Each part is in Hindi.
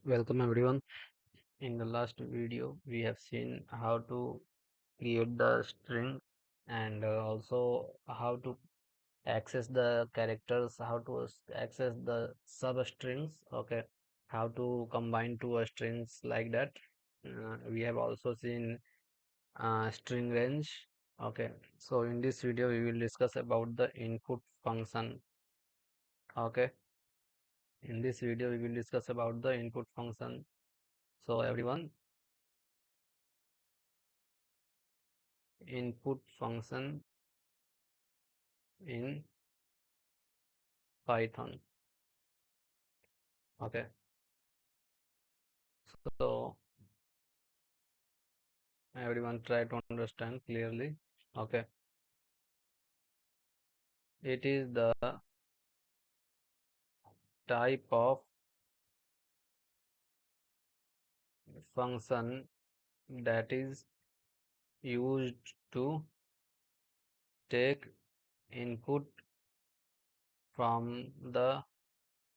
Welcome everyone. In the last video, we have seen how to create the string and also how to access the characters, how to access the substrings, okay, how to combine two strings like that. We have also seen string range, okay. So in this video, we will discuss about the input function, okay. In this video, we will discuss about the input function. So everyone, input function in Python. Okay, so everyone try to understand clearly. Okay, it is the type of function that is used to take input from the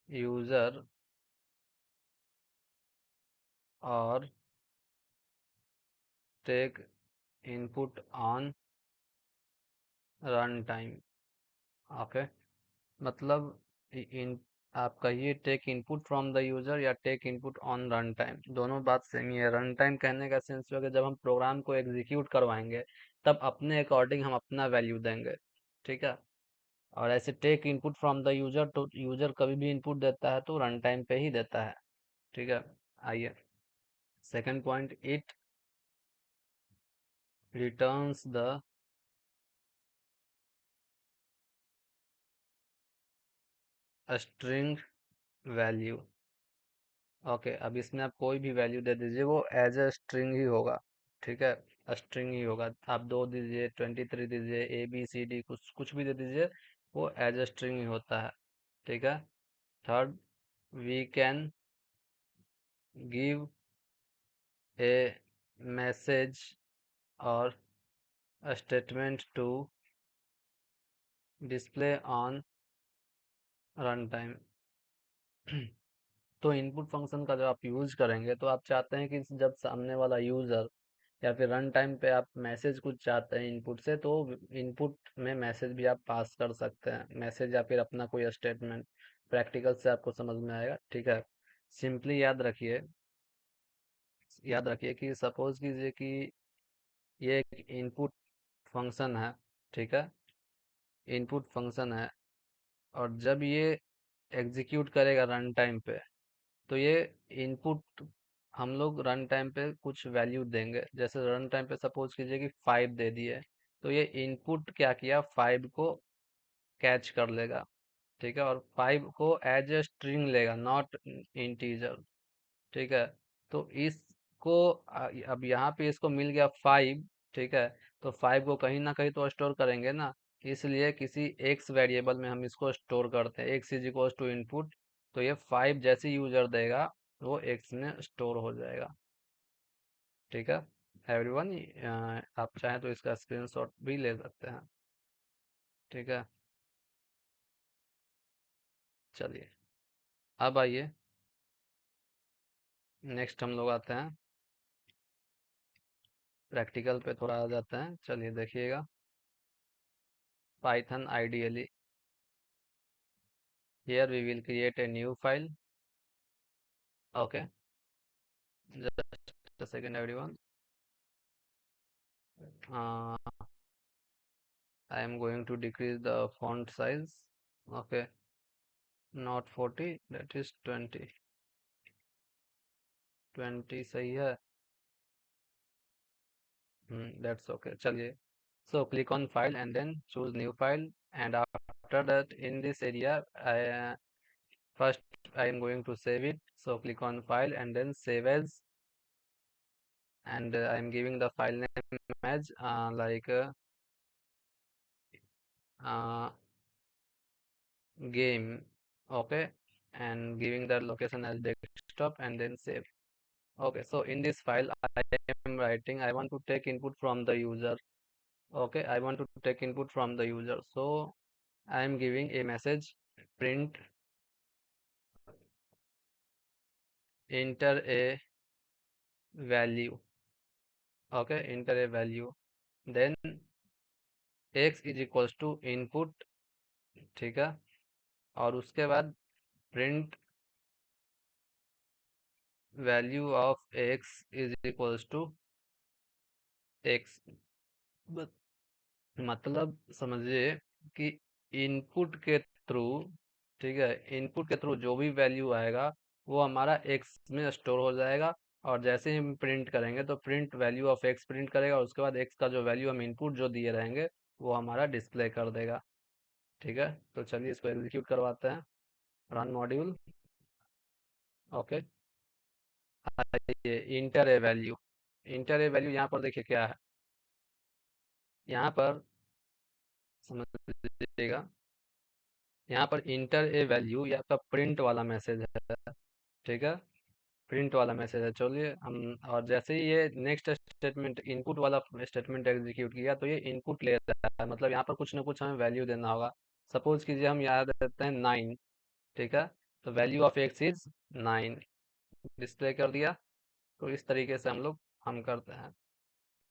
user or take input on runtime. Okay, मतलब इन आप कहिए take input from the user या take input on run time, दोनों बात सेम ही है। रन टाइम कहने का सेंस होगा जब हम प्रोग्राम को एग्जीक्यूट करवाएंगे तब अपने अकॉर्डिंग हम अपना वैल्यू देंगे, ठीक है। और ऐसे take input from the user, तो यूजर कभी भी इनपुट देता है तो रन टाइम पे ही देता है, ठीक है। आइए, second point, it returns the string value. Okay, अब इसमें आप कोई भी वैल्यू दे दीजिए, वो एज अ स्ट्रिंग ही होगा, ठीक है। स्ट्रिंग ही होगा। आप 2 दीजिए, 23 दीजिए, ABCD कुछ कुछ भी दे दीजिए, वो एज अ स्ट्रिंग ही होता है, ठीक है। Third, we can give a message और statement to display on run time. तो इनपुट फंक्शन का जब आप यूज करेंगे तो आप चाहते हैं कि जब सामने वाला यूजर या फिर रन टाइम पे आप मैसेज कुछ चाहते हैं इनपुट से, तो इनपुट में मैसेज भी आप पास कर सकते हैं, मैसेज या फिर अपना कोई स्टेटमेंट। प्रैक्टिकल से आपको समझ में आएगा, ठीक है। सिंपली याद रखिए कि सपोज कीजिए कि ये एक इनपुट फंक्शन है, ठीक है। इनपुट फंक्शन है, और जब ये एग्जीक्यूट करेगा रन टाइम पे, तो ये इनपुट हम लोग रन टाइम पे कुछ वैल्यू देंगे। जैसे रन टाइम पे सपोज कीजिए कि 5 दे दिए, तो ये इनपुट क्या किया, 5 को कैच कर लेगा, ठीक है। और 5 को एज ए स्ट्रिंग लेगा, नॉट इंटीजर, ठीक है। तो इसको अब यहाँ पे इसको मिल गया 5, ठीक है। तो 5 को कहीं ना कहीं तो स्टोर करेंगे ना, इसलिए किसी एक्स वेरिएबल में हम इसको स्टोर करते हैं। X is equal to input, तो ये 5 जैसे यूजर देगा वो एक्स में स्टोर हो जाएगा, ठीक है। एवरीवन, आप चाहें तो इसका स्क्रीनशॉट भी ले सकते हैं, ठीक है। चलिए, अब आइए, नेक्स्ट हम लोग आते हैं प्रैक्टिकल पे, थोड़ा आ जाते हैं। चलिए देखिएगा, Python ideally, here we will create a new file. Okay, just a second everyone. uh, I am going to decrease the font size. Okay, not 40, that is 20। 20 सही है। That's okay, चलिए। So click on file and then choose new file, and after that in this area first I am going to save it. So click on file and then save as, and I am giving the file name as uh, game, okay, and giving the location as desktop and then save. Okay, so in this file I am writing I want to take input from the user. Okay, I want to take input from the user, so I am giving a message, print enter a value, okay, enter a value, then x is equals to input, ठीक है, और उसके बाद print value of x is equals to x. मतलब समझिए कि इनपुट के थ्रू, ठीक है, इनपुट के थ्रू जो भी वैल्यू आएगा वो हमारा एक्स में स्टोर हो जाएगा, और जैसे ही हम प्रिंट करेंगे तो print value of x print करेगा, और उसके बाद एक्स का जो वैल्यू हम इनपुट जो दिए रहेंगे वो हमारा डिस्प्ले कर देगा। ठीक है, तो चलिए इसको एग्जीक्यूट करवाते हैं। Run module, okay. ये inter a value, inter a value यहाँ पर देखिए क्या है, यहाँ पर समझिएगा, यहाँ पर इंटर ए वैल्यू या आपका प्रिंट वाला मैसेज है, ठीक है, प्रिंट वाला मैसेज है। चलिए हम, और जैसे ही ये नेक्स्ट स्टेटमेंट इनपुट वाला स्टेटमेंट एग्जीक्यूट किया तो ये इनपुट ले रहा है, मतलब यहाँ पर कुछ ना कुछ हमें वैल्यू देना होगा। सपोज कीजिए हम याद देते हैं 9, ठीक है, तो value of x is 9, display कर दिया। तो इस तरीके से हम करते हैं,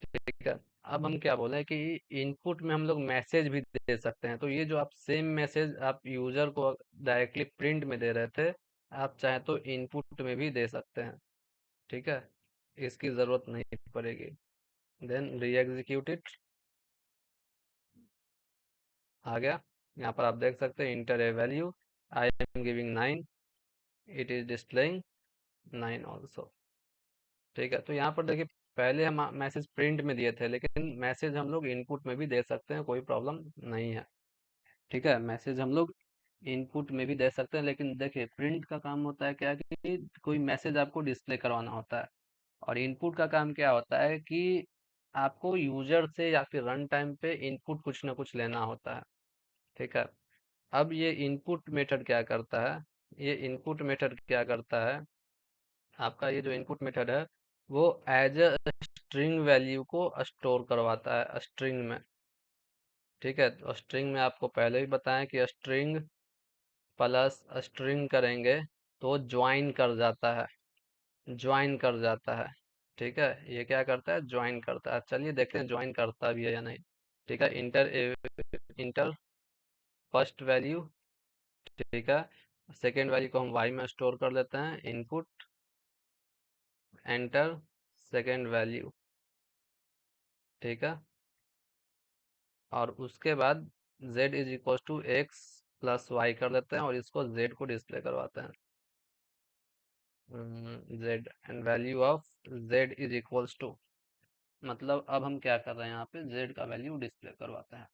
ठीक है। अब हम क्या बोले कि इनपुट में हम लोग मैसेज भी दे सकते हैं, तो ये जो आप सेम मैसेज आप यूजर को डायरेक्टली प्रिंट में दे रहे थे, आप चाहे तो इनपुट में भी दे सकते हैं, ठीक है, इसकी ज़रूरत नहीं पड़ेगी। देन री एग्जीक्यूट इट, आ गया। यहाँ पर आप देख सकते हैं inter a value, I am giving 9, it is displaying 9 also, ठीक है। तो यहाँ पर देखिए पहले हम मैसेज प्रिंट में दिए थे, लेकिन मैसेज हम लोग इनपुट में भी दे सकते हैं, कोई प्रॉब्लम नहीं है, ठीक है। मैसेज हम लोग इनपुट में भी दे सकते हैं, लेकिन देखिए प्रिंट का काम होता है क्या कि कोई मैसेज आपको डिस्प्ले करवाना होता है, और इनपुट का काम क्या होता है कि आपको यूजर से या फिर रन टाइम पे इनपुट कुछ ना कुछ लेना होता है, ठीक है। अब ये इनपुट मेथड क्या करता है, ये इनपुट मेथड क्या करता है, आपका ये जो इनपुट मेथड है वो एज अ स्ट्रिंग वैल्यू को स्टोर करवाता है स्ट्रिंग में, ठीक है। तो स्ट्रिंग में आपको पहले ही बताएं कि स्ट्रिंग प्लस स्ट्रिंग करेंगे तो ज्वाइन कर जाता है, ज्वाइन कर जाता है, ठीक है। ये क्या करता है, ज्वाइन करता है। चलिए देखते हैं ज्वाइन करता भी है या नहीं, ठीक है। इंटर फर्स्ट वैल्यू, ठीक है, सेकेंड वैल्यू को हम वाई में स्टोर कर लेते हैं, इनपुट एंटर सेकेंड वैल्यू, ठीक है, और उसके बाद z is equal to x plus y कर लेते हैं, और इसको z को डिस्प्ले करवाते हैं, z and value of z is equals to, मतलब अब हम क्या कर रहे हैं यहाँ पे z का वैल्यू डिस्प्ले करवाते हैं,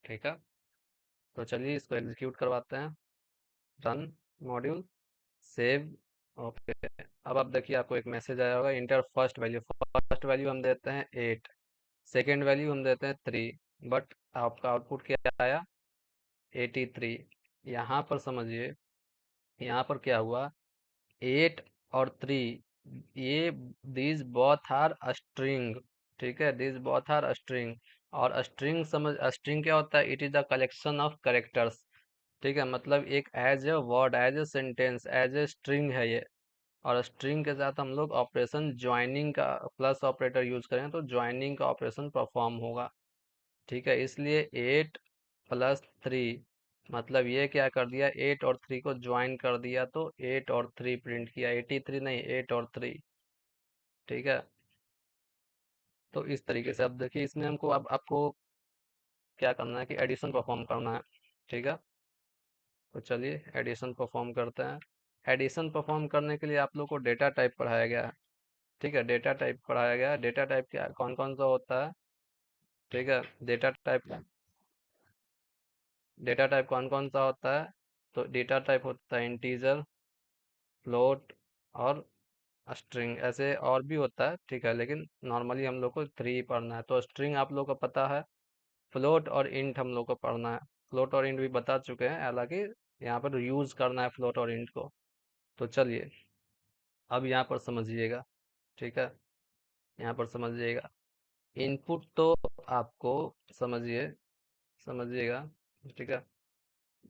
ठीक है। तो चलिए इसको एग्जीक्यूट करवाते हैं। Run module, save, okay. अब आप देखिए आपको एक मैसेज आया होगा, inter first value, first value हम देते हैं 8, सेकेंड वैल्यू हम देते हैं 3, बट आपका आउटपुट क्या आया, 83। यहाँ पर समझिए, यहाँ पर क्या हुआ, 8 और 3, ये दिस बोथ आर स्ट्रिंग, ठीक है, दिस बोथ आर स्ट्रिंग। और स्ट्रिंग समझ, स्ट्रिंग क्या होता है, it is the collection of characters, ठीक है, मतलब एक as a word, as a sentence, as a string है ये। और स्ट्रिंग के साथ हम लोग ऑपरेशन ज्वाइनिंग का प्लस ऑपरेटर यूज करें तो ज्वाइनिंग का ऑपरेशन परफॉर्म होगा, ठीक है। इसलिए 8 + 3, मतलब ये क्या कर दिया, 8 और 3 को ज्वाइन कर दिया, तो 8 और 3 प्रिंट किया, 83 नहीं, 8 और 3, ठीक है। तो इस तरीके से अब देखिए इसमें हमको, अब आपको क्या करना है कि एडिशन परफॉर्म करना है, ठीक है। तो चलिए एडिशन परफॉर्म करते हैं। एडिशन परफॉर्म करने के लिए आप लोग को डेटा टाइप पढ़ाया गया है, ठीक है, डेटा टाइप पढ़ाया गया है। डेटा टाइप क्या कौन कौन सा होता है, ठीक है, डेटा टाइप कौन कौन सा होता है, तो डेटा टाइप होता है इंटीजर, फ्लोट और स्ट्रिंग, ऐसे और भी होता है, ठीक है, लेकिन नॉर्मली हम लोग को 3 पढ़ना है। तो स्ट्रिंग आप लोग को पता है, फ्लोट और इंट हम लोग को पढ़ना है। फ्लोट और इंट भी बता चुके हैं, हालांकि यहाँ पर यूज करना है फ्लोट और इंट को। तो चलिए अब यहाँ पर समझिएगा, ठीक है, यहाँ पर समझिएगा। इनपुट तो आपको समझिए, समझिएगा, ठीक है,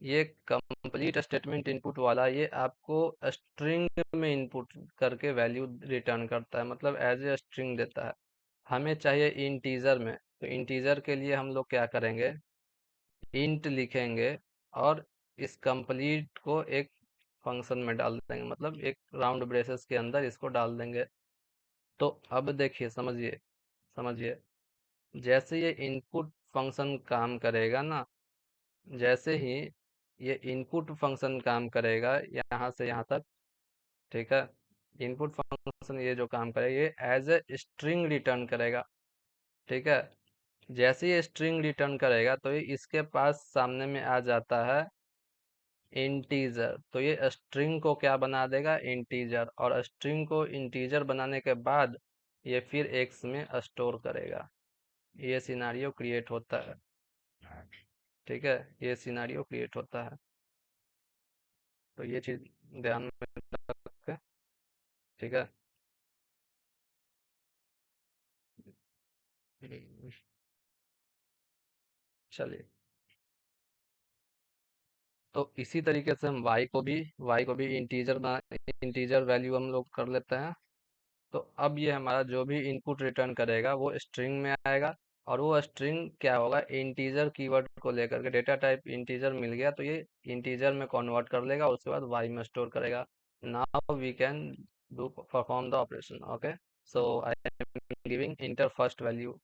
ये कंप्लीट स्टेटमेंट इनपुट वाला ये आपको स्ट्रिंग में इनपुट करके वैल्यू रिटर्न करता है, मतलब एज ए स्ट्रिंग देता है। हमें चाहिए इंटीजर में, तो इंटीजर के लिए हम लोग क्या करेंगे, इंट लिखेंगे और इस कंप्लीट को एक फंक्शन में डाल देंगे, मतलब एक राउंड ब्रेसेस के अंदर इसको डाल देंगे। तो अब देखिए, समझिए समझिए, जैसे ये इनपुट फंक्शन काम करेगा ना, जैसे ही ये इनपुट फंक्शन काम करेगा यहाँ से यहाँ तक, ठीक है, इनपुट फंक्शन ये जो काम करेगा ये एज ए स्ट्रिंग रिटर्न करेगा, ठीक है। जैसे ये स्ट्रिंग रिटर्न करेगा तो ये इसके पास सामने में आ जाता है इंटीजर, तो ये स्ट्रिंग को क्या बना देगा, इंटीजर, और स्ट्रिंग को इंटीजर बनाने के बाद ये फिर एक्स में स्टोर करेगा। ये सिनारियो क्रिएट होता है, ठीक है, ये सिनारियो क्रिएट होता है। तो ये चीज ध्यान में रखें, ठीक है। हम्म, चलिए, तो इसी तरीके से हम y को भी इंटीजर वैल्यू हम लोग कर लेते हैं। तो अब ये हमारा जो भी इनपुट रिटर्न करेगा वो स्ट्रिंग में आएगा, और वो स्ट्रिंग क्या होगा, इंटीजर कीवर्ड को लेकर के, डेटा टाइप इंटीजर मिल गया तो ये इंटीजर में कन्वर्ट कर लेगा, उसके बाद y में स्टोर करेगा। Now we can do perform the operation, okay. So I am giving enter first value.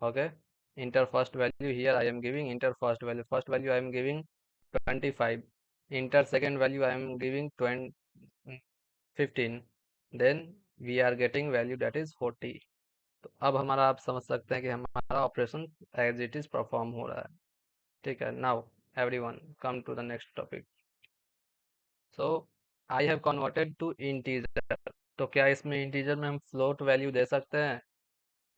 Okay. Enter first value. Here I am giving enter first value. First value I am giving 25. Enter second value I am giving 20, 15. Then we are getting value that is 40. तो अब हमारा, आप समझ सकते हैं कि हमारा operation as it is perform हो रहा है, ठीक है। Now everyone come to the next topic. So I have converted to integer, तो क्या इसमें इंटीजर में हम फ्लोट वैल्यू दे सकते हैं,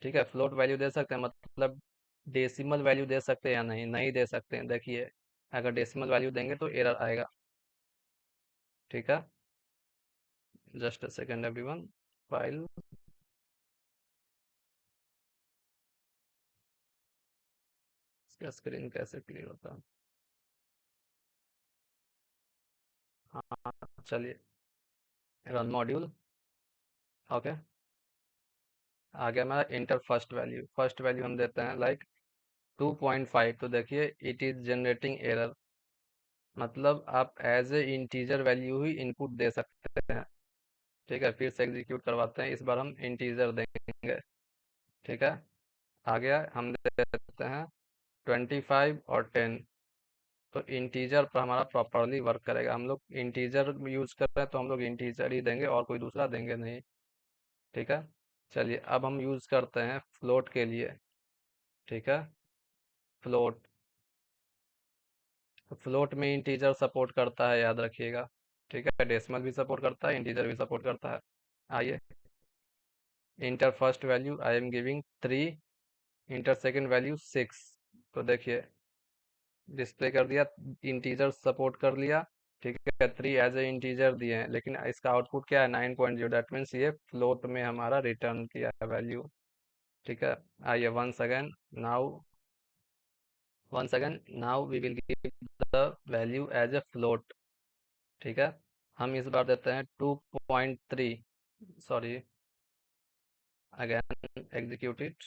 ठीक है, फ्लोट वैल्यू दे सकते हैं, मतलब डेसिमल वैल्यू दे सकते हैं या नहीं, नहीं दे सकते हैं। देखिए, अगर डेसिमल वैल्यू देंगे तो एरर आएगा, ठीक है। Just a second everyone, file, इसका स्क्रीन कैसे क्लियर होता है, हाँ, चलिए, रन मॉड्यूल, ओके। आ गया हमारा इंटर फर्स्ट वैल्यू हम देते हैं लाइक 2.5, तो देखिए इट इज जनरेटिंग एरर, मतलब आप एज ए इंटीजर वैल्यू ही इनपुट दे सकते हैं, ठीक है। फिर से एग्जीक्यूट करवाते हैं, इस बार हम इंटीजर देंगे, ठीक है। आ गया, हम दे देते हैं 25 और 10, तो इंटीजर पर हमारा प्रॉपरली वर्क करेगा। हम लोग इंटीजर यूज कर रहे हैं तो हम लोग इंटीजर ही देंगे और कोई दूसरा देंगे नहीं, ठीक है। चलिए, अब हम यूज करते हैं फ्लोट के लिए, ठीक है। फ्लोट, तो फ्लोट में इंटीजर सपोर्ट करता है, याद रखिएगा, ठीक है। डेसिमल भी सपोर्ट करता है, इंटीजर भी सपोर्ट करता है। आइए, inter first value I am giving 3, inter second value 6, तो देखिए डिस्प्ले कर दिया, इंटीजर सपोर्ट कर लिया, ठीक है। 3 एज ए इंटीजर दिए हैं, लेकिन इसका आउटपुट क्या है, 9.0, दैट मीन्स ये फ्लोट में हमारा रिटर्न किया है वैल्यू, ठीक है। आइए, once again now we will give the value as a float, ठीक है। हम इस बार देते हैं 2.3, sorry, again execute it.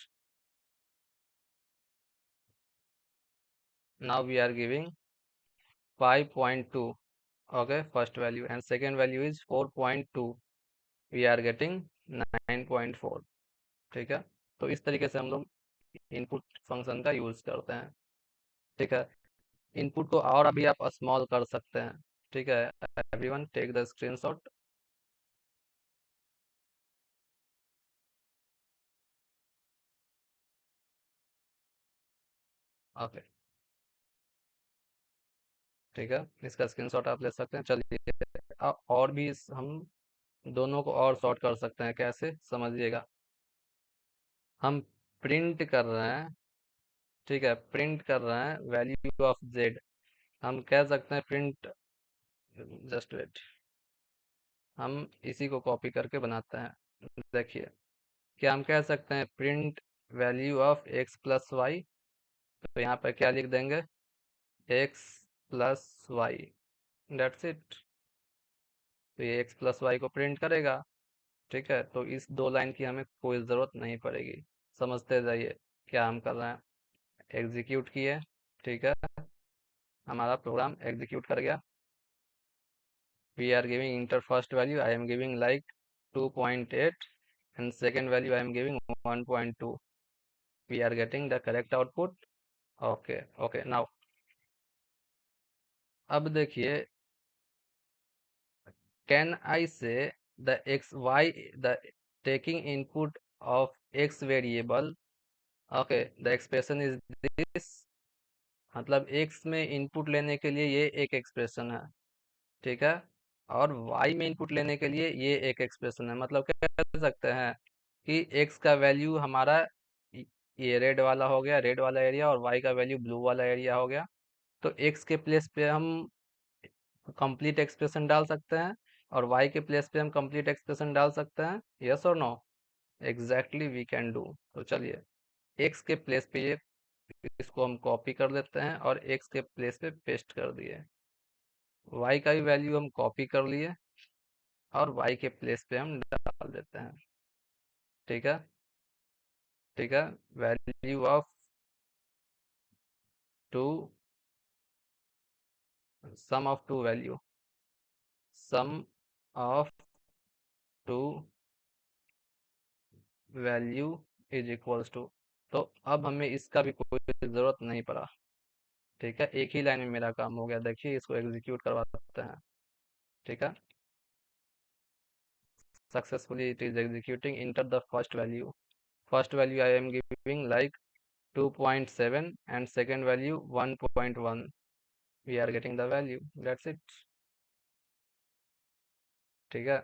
Now we are giving 5.2, okay, first value, and second value is 4.2, we are getting 9.4, ठीक है। तो इस तरीके से हम लोग इनपुट फंक्शन का यूज करते हैं, ठीक है। इनपुट को और अभी आप स्मॉल कर सकते हैं, ठीक है। Everyone take the screenshot, okay, ठीक है, इसका स्क्रीनशॉट आप ले सकते हैं। चलिए, और भी हम दोनों को और शॉर्ट कर सकते हैं, कैसे, समझिएगा। हम प्रिंट कर रहे हैं, ठीक है, प्रिंट कर रहे हैं वैल्यू ऑफ जेड, हम कह सकते हैं प्रिंट, जस्ट वेट, हम इसी को कॉपी करके बनाते हैं। देखिए, क्या हम कह सकते हैं print value of x plus y, तो यहाँ पर क्या लिख देंगे, x plus y, that's it. तो ये एक्स प्लस वाई को प्रिंट करेगा। ठीक है, तो इस दो लाइन की हमें कोई ज़रूरत नहीं पड़ेगी। समझते जाइए क्या हम कर रहे हैं। एग्जीक्यूट किए, ठीक है, हमारा प्रोग्राम एग्जीक्यूट कर गया। We are giving enter first value I am giving like 2.8 and second value I am giving 1.2. We are getting the correct output. Okay, okay. Now, अब देखिए, can I say the x y the taking input of x variable, okay, the expression is this, मतलब x में इनपुट लेने के लिए ये एक एक्सप्रेशन है, ठीक है, और y में इनपुट लेने के लिए ये एक एक्सप्रेशन है। मतलब क्या कह सकते हैं कि x का वैल्यू हमारा ये रेड वाला हो गया, रेड वाला एरिया, और y का वैल्यू ब्लू वाला एरिया हो गया। तो x के प्लेस पे हम कंप्लीट एक्सप्रेशन डाल सकते हैं, और y के प्लेस पे हम कंप्लीट एक्सप्रेशन डाल सकते हैं। यस और no? Exactly we can do. तो चलिए, x के प्लेस पे ये इसको हम कॉपी कर लेते हैं और x के प्लेस पे पेस्ट कर दिए। y का भी वैल्यू हम कॉपी कर लिए और y के प्लेस पे हम डाल देते हैं। ठीक है, ठीक है। Value of two, sum of two value, sum of two value is equals to. तो अब हमें इसका भी कोई ज़रूरत नहीं पड़ा। ठीक है, एक ही लाइन में मेरा काम हो गया। देखिए, इसको एग्जीक्यूट करवा सकते हैं। ठीक है, successfully it is executing. Enter the first value. First value I am giving like 2.7 and second value 1.1. We are getting the value. That's it. ठीक है,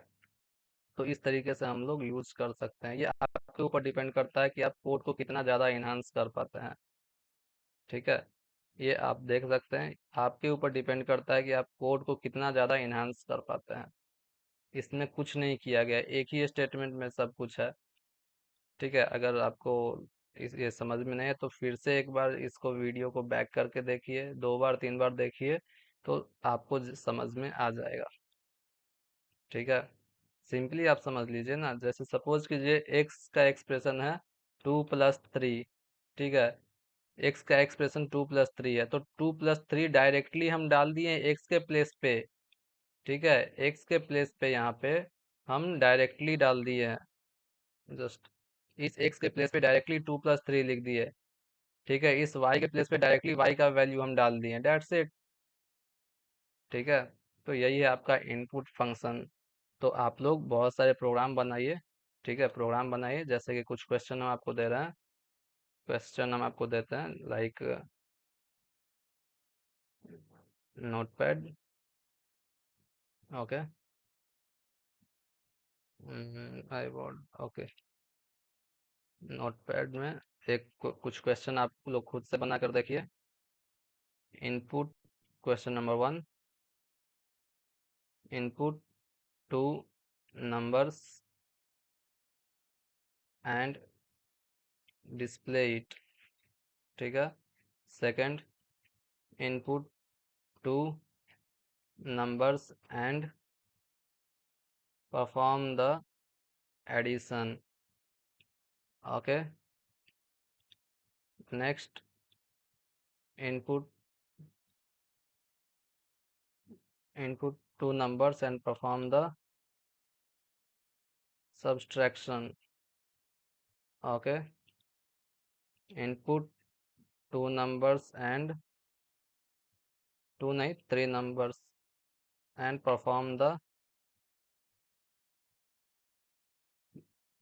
तो इस तरीके से हम लोग यूज कर सकते हैं। ये आपके ऊपर डिपेंड करता है कि आप कोड को कितना ज़्यादा इन्हांस कर पाते हैं। ठीक है, ये आप देख सकते हैं, आपके ऊपर डिपेंड करता है कि आप कोड को कितना ज़्यादा इन्हांस कर पाते हैं। इसमें कुछ नहीं किया गया, एक ही स्टेटमेंट में सब कुछ है। ठीक है, अगर आपको ये समझ में नहीं है तो फिर से एक बार इसको वीडियो को बैक करके देखिए, 2 बार 3 बार देखिए, तो आपको समझ में आ जाएगा। ठीक है, सिंपली आप समझ लीजिए ना। जैसे सपोज कीजिए एक्स का एक्सप्रेशन है 2+3। ठीक है, एक्स का एक्सप्रेशन 2+3 है, तो 2+3 डायरेक्टली हम डाल दिए एक्स के प्लेस पे। ठीक है, एक्स के प्लेस पे यहाँ पे हम डायरेक्टली डाल दिए हैं। जस्ट इस एक्स के प्लेस पे डायरेक्टली 2+3 लिख दिए। ठीक है, इस वाई के प्लेस पे डायरेक्टली वाई का वैल्यू हम डाल दिए। That's it. ठीक है, तो यही है आपका इनपुट फंक्शन। तो आप लोग बहुत सारे प्रोग्राम बनाइए। ठीक है, प्रोग्राम बनाइए। जैसे कि कुछ क्वेश्चन हम आपको दे रहे हैं, क्वेश्चन हम आपको देते हैं like notepad. Okay, I want, okay, notepad में एक कुछ क्वेश्चन आप लोग खुद से बना कर देखिए। Input question number 1, input two numbers and display it. ठीक है, second, input two numbers and perform the addition. Okay, next, input input two numbers and perform the subtraction. Okay, input two numbers and two नहीं, three numbers and perform the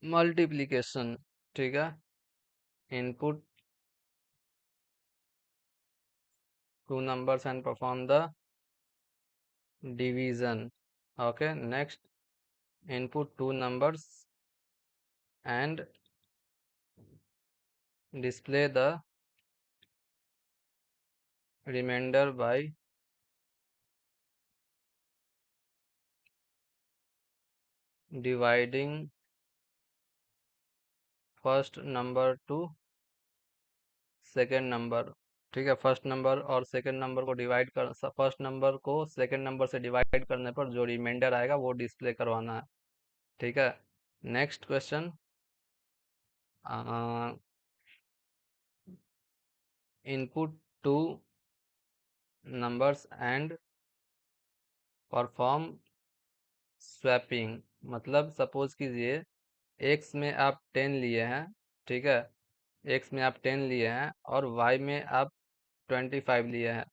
multiplication. ठीक है, input two numbers and perform the division. Okay, next, input two numbers and display the remainder by dividing first number to second number. ठीक है, फर्स्ट नंबर और सेकंड नंबर को डिवाइड कर, फर्स्ट नंबर को सेकंड नंबर से डिवाइड करने पर जो रिमाइंडर आएगा वो डिस्प्ले करवाना है। ठीक है, next question, input two numbers and perform swapping. मतलब सपोज कीजिए एक्स में आप 10 लिए हैं, ठीक है, एक्स में आप 10 लिए हैं और वाई में आप 25 लिए हैं,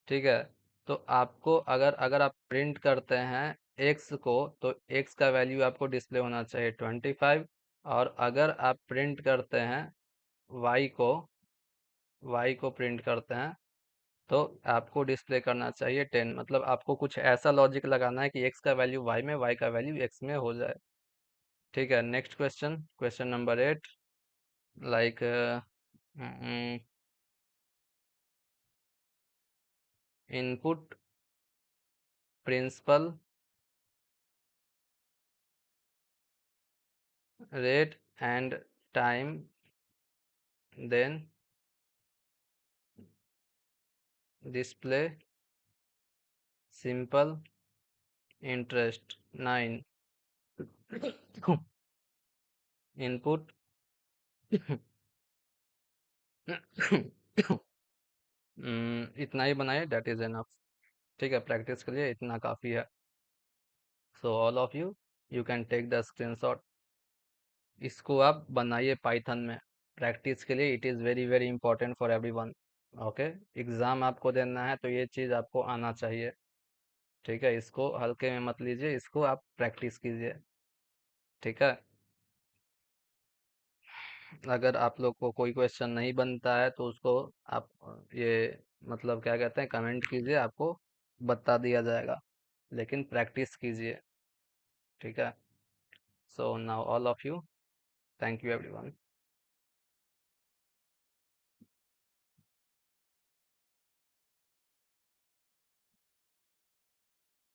ठीक है। तो आपको अगर अगर आप प्रिंट करते हैं एक्स को, तो एक्स का वैल्यू आपको डिस्प्ले होना चाहिए 25, और अगर आप प्रिंट करते हैं वाई को, वाई को प्रिंट करते हैं तो आपको डिस्प्ले करना चाहिए 10। मतलब आपको कुछ ऐसा लॉजिक लगाना है कि एक्स का वैल्यू वाई में, वाई का वैल्यू एक्स में हो जाए। ठीक है, next question, question number 8, like input principal rate and time, then display simple interest 9, input इतना ही बनाइए, डेट इज एनफ। ठीक है, प्रैक्टिस के लिए इतना काफ़ी है। So all of you, you can take the screenshot. इसको आप बनाइए पाइथन में, प्रैक्टिस के लिए it is very very important for everyone. Okay, exam आपको देना है तो ये चीज़ आपको आना चाहिए। ठीक है, इसको हल्के में मत लीजिए, इसको आप प्रैक्टिस कीजिए। ठीक है, अगर आप लोग को कोई क्वेश्चन नहीं बनता है तो उसको आप ये मतलब क्या कहते हैं, कमेंट कीजिए, आपको बता दिया जाएगा, लेकिन प्रैक्टिस कीजिए। ठीक है, so now all of you, thank you everyone.